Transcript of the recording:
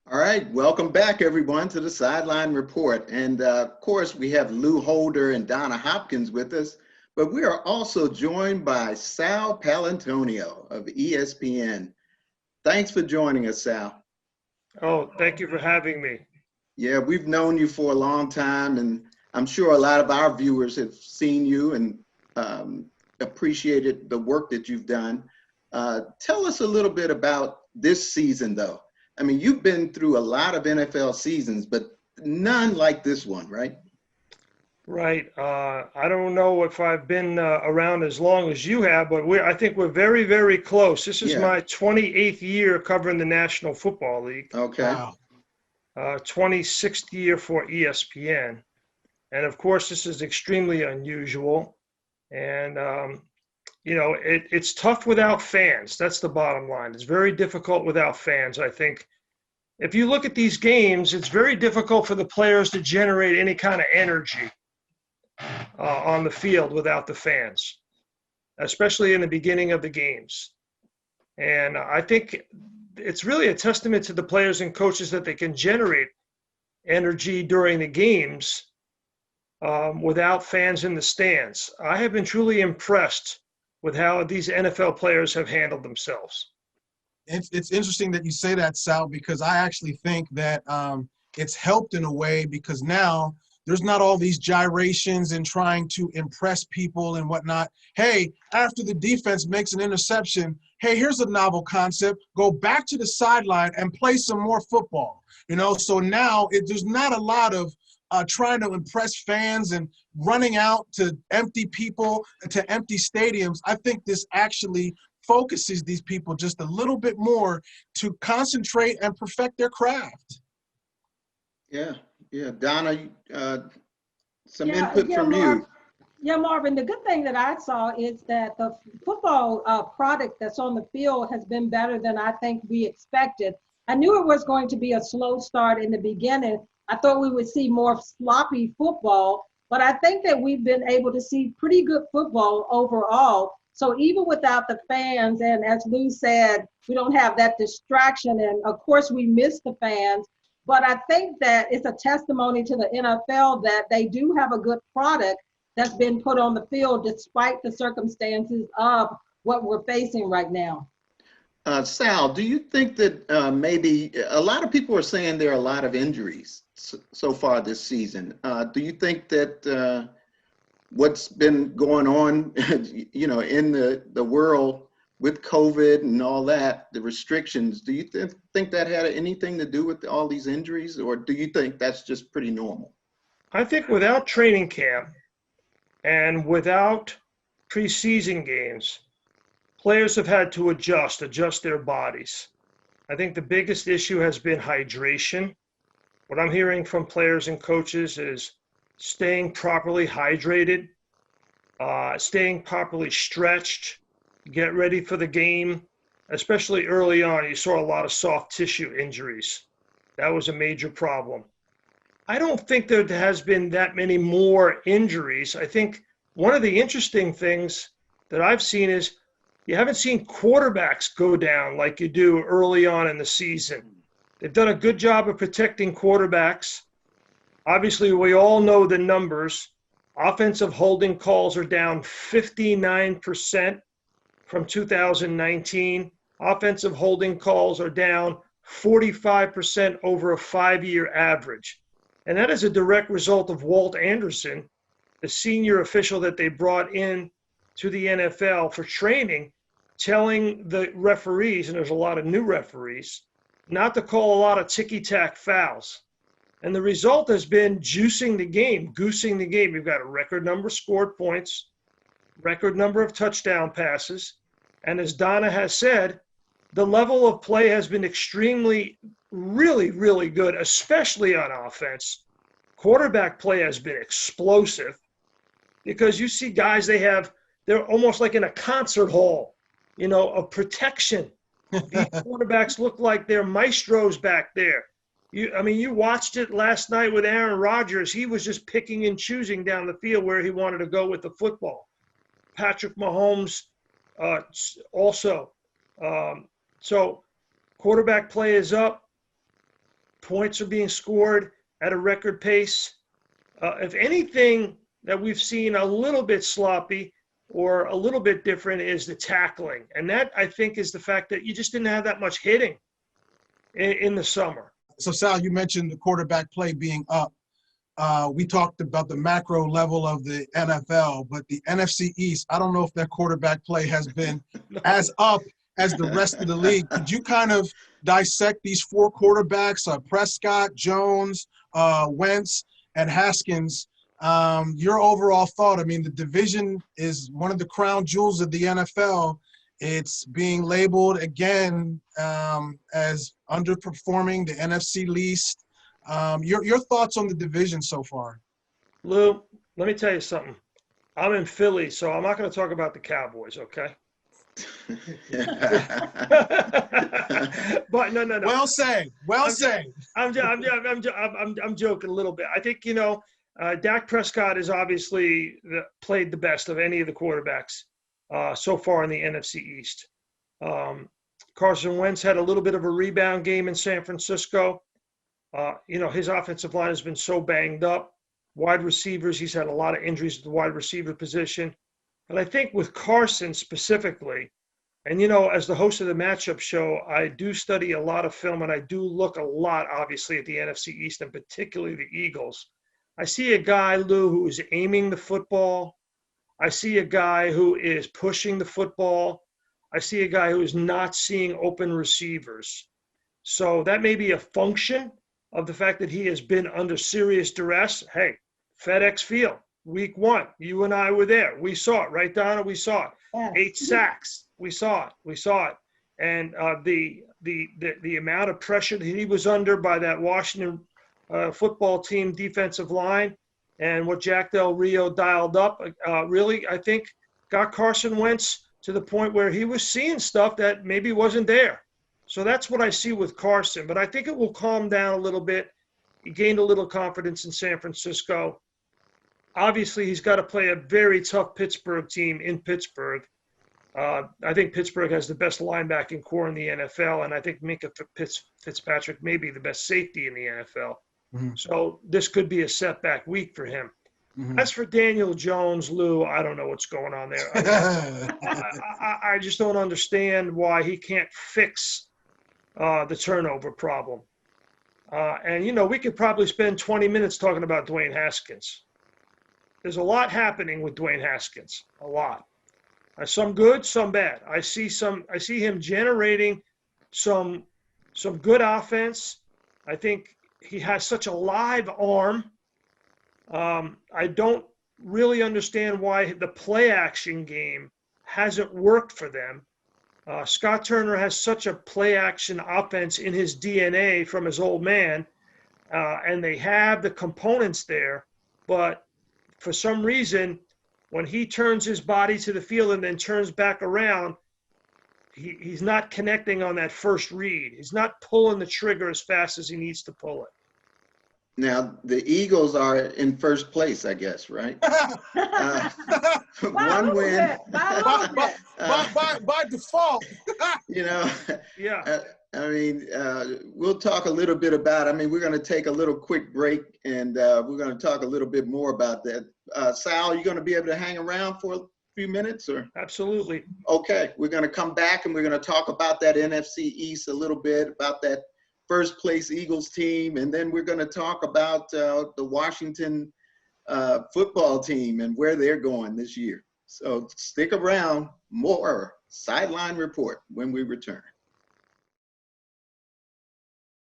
All right, welcome back everyone to the Sideline Report. And of course, we have Lou Holder and Donna Hopkins with us, but we are also joined by Sal Paolantonio of ESPN. Thanks for joining us, Sal. Oh, thank you for having me. Yeah, we've known you for a long time, and I'm sure a lot of our viewers have seen you and appreciated the work that you've done. Tell us a little bit about this season, though. I mean, you've been through a lot of NFL seasons, but none like this one, right? Right. I don't know if I've been around as long as you have, but I think we're very, very close. This is Yeah. my 28th year covering the National Football League, Okay. Wow. 26th year for ESPN. And of course, this is extremely unusual. And, it's tough without fans. That's the bottom line. It's very difficult without fans, I think. If you look at these games, it's very difficult for the players to generate any kind of energy on the field without the fans, especially in the beginning of the games. And I think it's really a testament to the players and coaches that they can generate energy during the games without fans in the stands. I have been truly impressed with how these NFL players have handled themselves. It's interesting that you say that, Sal, because I actually think that it's helped in a way because now there's not all these gyrations and trying to impress people and whatnot. Hey, after the defense makes an interception, hey, here's a novel concept. Go back to the sideline and play some more football. So now there's not a lot of trying to impress fans and running out to empty people, to empty stadiums. I think this actually focuses these people just a little bit more to concentrate and perfect their craft. Yeah. Donna, some input from you. Yeah, Marvin, the good thing that I saw is that the football product that's on the field has been better than I think we expected. I knew it was going to be a slow start in the beginning. I thought we would see more sloppy football, but I think that we've been able to see pretty good football overall. So even without the fans, and as Lou said, we don't have that distraction, and of course we miss the fans, but I think that it's a testimony to the NFL that they do have a good product that's been put on the field despite the circumstances of what we're facing right now. Sal, do you think that maybe a lot of people are saying there are a lot of injuries so far this season? Do you think that what's been going on, in the world with COVID and all that, the restrictions, do you think that had anything to do with all these injuries, or do you think that's just pretty normal? I think without training camp and without preseason games, players have had to adjust their bodies. I think the biggest issue has been hydration. What I'm hearing from players and coaches is staying properly hydrated, staying properly stretched, get ready for the game. Especially early on, you saw a lot of soft tissue injuries. That was a major problem. I don't think there has been that many more injuries. I think one of the interesting things that I've seen is you haven't seen quarterbacks go down like you do early on in the season. They've done a good job of protecting quarterbacks. Obviously, we all know the numbers. Offensive holding calls are down 59% from 2019. Offensive holding calls are down 45% over a 5-year average. And that is a direct result of Walt Anderson, the senior official that they brought in to the NFL for training, telling the referees, and there's a lot of new referees, not to call a lot of ticky-tack fouls. And the result has been juicing the game, goosing the game. We've got a record number of scored points, record number of touchdown passes. And as Donna has said, the level of play has been extremely, really, really good, especially on offense. Quarterback play has been explosive because you see guys, they're almost like in a concert hall, of protection. These quarterbacks look like they're maestros back there. You watched it last night with Aaron Rodgers. He was just picking and choosing down the field where he wanted to go with the football. Patrick Mahomes also. So quarterback play is up. Points are being scored at a record pace. If anything that we've seen a little bit sloppy or a little bit different is the tackling. And that, I think, is the fact that you just didn't have that much hitting in the summer. So, Sal, you mentioned the quarterback play being up. We talked about the macro level of the NFL, but the NFC East, I don't know if that quarterback play has been as up as the rest of the league. Could you kind of dissect these four quarterbacks, Prescott, Jones, Wentz, and Haskins? Your overall thought? I mean, the division is one of the crown jewels of the NFL. It's being labeled again as underperforming, the NFC least. Your thoughts on the division so far? Lou, let me tell you something. I'm in Philly, so I'm not going to talk about the Cowboys, okay? But no. Well said. I'm joking a little bit. I think, Dak Prescott has obviously played the best of any of the quarterbacks so far in the NFC East. Carson Wentz had a little bit of a rebound game in San Francisco. His offensive line has been so banged up. Wide receivers, he's had a lot of injuries at the wide receiver position. But I think with Carson specifically, and, as the host of the matchup show, I do study a lot of film, and I do look a lot, obviously, at the NFC East, and particularly the Eagles. I see a guy, Lou, who is aiming the football. I see a guy who is pushing the football. I see a guy who is not seeing open receivers. So that may be a function of the fact that he has been under serious duress. Hey, FedEx Field, week 1, you and I were there. We saw it, right, Donna? We saw it. Yes. 8 sacks. We saw it. And the amount of pressure that he was under by that Washington football team defensive line and what Jack Del Rio dialed up really, I think, got Carson Wentz to the point where he was seeing stuff that maybe wasn't there. So that's what I see with Carson. But I think it will calm down a little bit. He gained a little confidence in San Francisco. Obviously, he's got to play a very tough Pittsburgh team in Pittsburgh. I think Pittsburgh has the best linebacking core in the NFL, and I think Minkah Fitzpatrick may be the best safety in the NFL. Mm-hmm. So this could be a setback week for him. Mm-hmm. As for Daniel Jones, Lou, I don't know what's going on there. I just don't understand why he can't fix the turnover problem. And we could probably spend 20 minutes talking about Dwayne Haskins. There's a lot happening with Dwayne Haskins, a lot. Some good, some bad. I see him generating some good offense. I think he has such a live arm. I don't really understand why the play action game hasn't worked for them. Scott Turner has such a play action offense in his DNA from his old man, and they have the components there. But for some reason, when he turns his body to the field and then turns back around, he's not connecting on that first read. He's not pulling the trigger as fast as he needs to pull it. Now, the Eagles are in first place, I guess, right? One win. By default. Yeah. We'll talk a little bit about, we're going to take a little quick break, and we're going to talk a little bit more about that. Sal, you going to be able to hang around for a few minutes? Or? Absolutely. Okay, we're going to come back, and we're going to talk about that NFC East a little bit, about that first place Eagles team, and then we're going to talk about the Washington football team and where they're going this year. So stick around, more Sideline Report when we return.